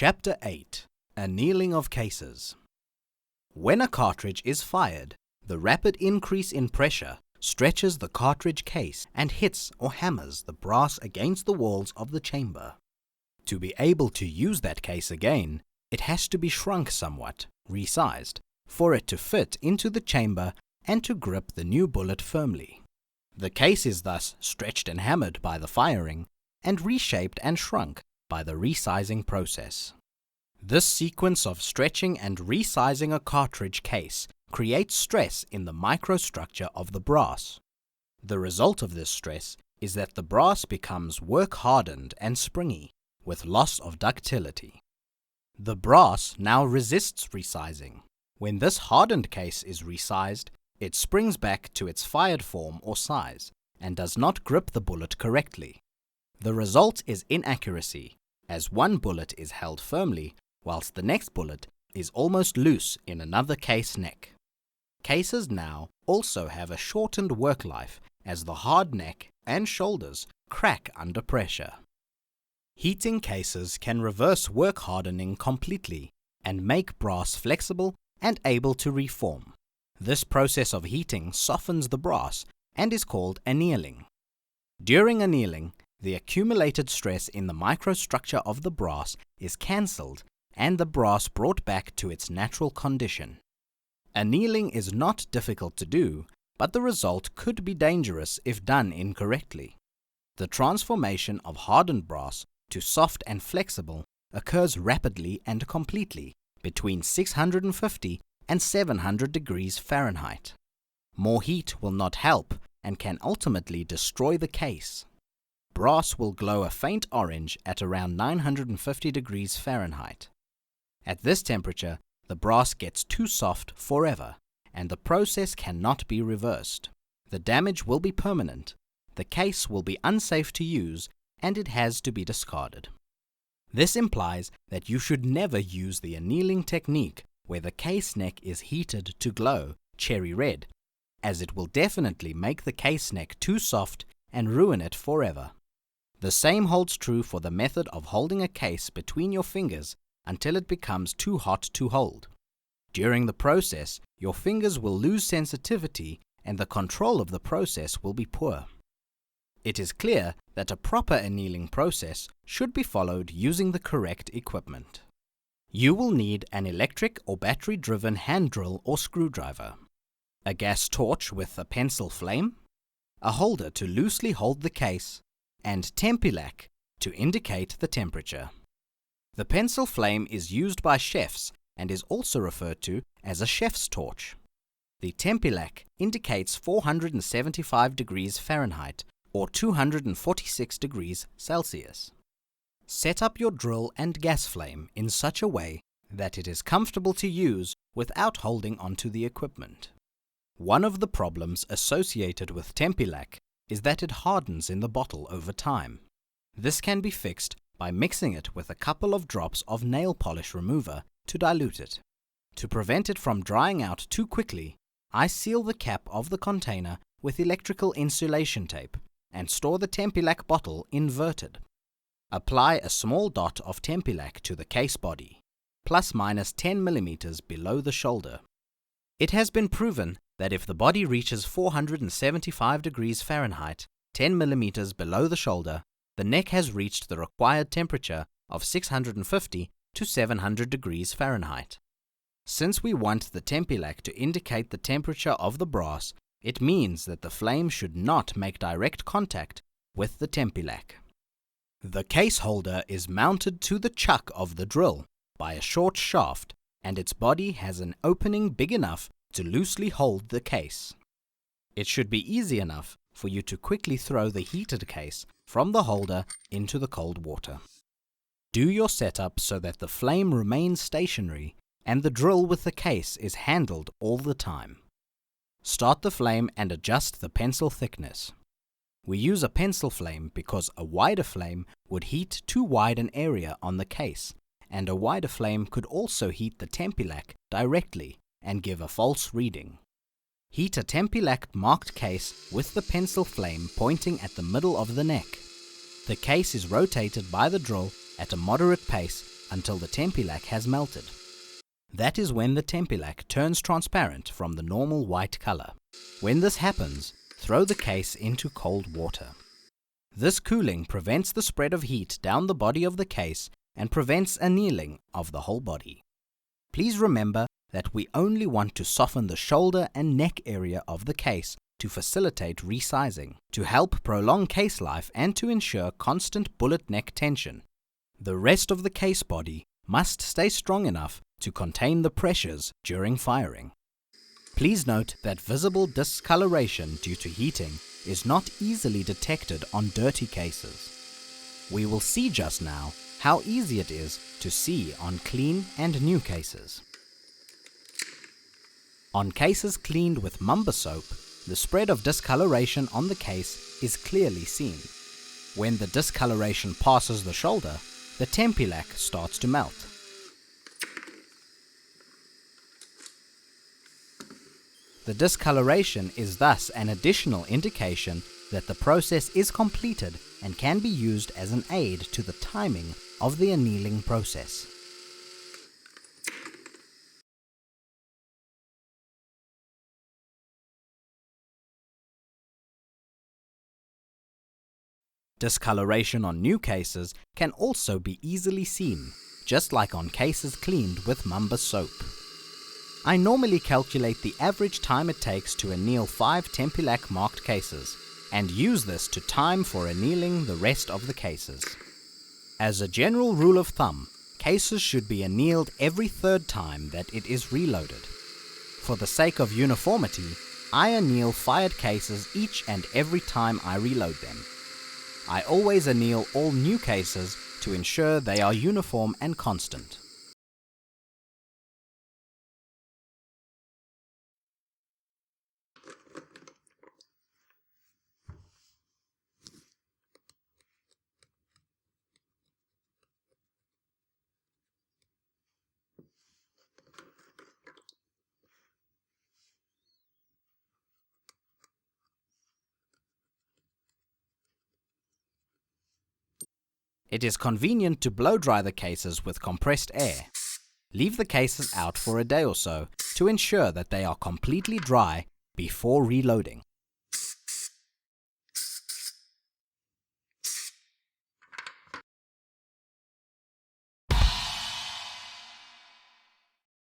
Chapter 8. Annealing of Cases. When a cartridge is fired, the rapid increase in pressure stretches the cartridge case and hits or hammers the brass against the walls of the chamber. To be able to use that case again, it has to be shrunk somewhat, resized, for it to fit into the chamber and to grip the new bullet firmly. The case is thus stretched and hammered by the firing, and reshaped and shrunk by the resizing process. This sequence of stretching and resizing a cartridge case creates stress in the microstructure of the brass. The result of this stress is that the brass becomes work-hardened and springy, with loss of ductility. The brass now resists resizing. When this hardened case is resized, it springs back to its fired form or size, and does not grip the bullet correctly. The result is inaccuracy, as one bullet is held firmly, whilst the next bullet is almost loose in another case neck. Cases now also have a shortened work life, as the hard neck and shoulders crack under pressure. Heating cases can reverse work hardening completely and make brass flexible and able to reform. This process of heating softens the brass and is called annealing. During annealing, the accumulated stress in the microstructure of the brass is cancelled and the brass brought back to its natural condition. Annealing is not difficult to do, but the result could be dangerous if done incorrectly. The transformation of hardened brass to soft and flexible occurs rapidly and completely between 650 and 700 degrees Fahrenheit. More heat will not help and can ultimately destroy the case. Brass will glow a faint orange at around 950 degrees Fahrenheit. At this temperature, the brass gets too soft forever, and the process cannot be reversed. The damage will be permanent, the case will be unsafe to use, and it has to be discarded. This implies that you should never use the annealing technique where the case neck is heated to glow cherry red, as it will definitely make the case neck too soft and ruin it forever. The same holds true for the method of holding a case between your fingers until it becomes too hot to hold. During the process, your fingers will lose sensitivity and the control of the process will be poor. It is clear that a proper annealing process should be followed using the correct equipment. You will need an electric or battery-driven hand drill or screwdriver, a gas torch with a pencil flame, a holder to loosely hold the case, and tempilac to indicate the temperature. The pencil flame is used by chefs and is also referred to as a chef's torch. The tempilac indicates 475 degrees Fahrenheit or 246 degrees Celsius. Set up your drill and gas flame in such a way that it is comfortable to use without holding onto the equipment. One of the problems associated with tempilac is that it hardens in the bottle over time. This can be fixed by mixing it with a couple of drops of nail polish remover to dilute it. To prevent it from drying out too quickly, I seal the cap of the container with electrical insulation tape and store the tempilac bottle inverted. Apply a small dot of tempilac to the case body, plus minus 10 mm below the shoulder. It has been proven that if the body reaches 475 degrees Fahrenheit, 10 mm below the shoulder, the neck has reached the required temperature of 650 to 700 degrees Fahrenheit. Since we want the tempilac to indicate the temperature of the brass, it means that the flame should not make direct contact with the tempilac. The case holder is mounted to the chuck of the drill by a short shaft, and its body has an opening big enough to loosely hold the case. It should be easy enough for you to quickly throw the heated case from the holder into the cold water. Do your setup so that the flame remains stationary and the drill with the case is handled all the time. Start the flame and adjust the pencil thickness. We use a pencil flame because a wider flame would heat too wide an area on the case, and a wider flame could also heat the tempilac directly and give a false reading. Heat a tempilac marked case with the pencil flame pointing at the middle of the neck. The case is rotated by the drill at a moderate pace until the Tempilac has melted. That is when the Tempilac turns transparent from the normal white color. When this happens, throw the case into cold water. This cooling prevents the spread of heat down the body of the case and prevents annealing of the whole body. Please remember that we only want to soften the shoulder and neck area of the case to facilitate resizing, to help prolong case life and to ensure constant bullet neck tension. The rest of the case body must stay strong enough to contain the pressures during firing. Please note that visible discoloration due to heating is not easily detected on dirty cases. We will see just now how easy it is to see on clean and new cases. On cases cleaned with Mamba soap, the spread of discoloration on the case is clearly seen. When the discoloration passes the shoulder, the Tempilac starts to melt. The discoloration is thus an additional indication that the process is completed and can be used as an aid to the timing of the annealing process. Discoloration on new cases can also be easily seen, just like on cases cleaned with Mamba soap. I normally calculate the average time it takes to anneal 5 Tempilac marked cases, and use this to time for annealing the rest of the cases. As a general rule of thumb, cases should be annealed every third time that it is reloaded. For the sake of uniformity, I anneal fired cases each and every time I reload them. I always anneal all new cases to ensure they are uniform and constant. It is convenient to blow dry the cases with compressed air. Leave the cases out for a day or so to ensure that they are completely dry before reloading.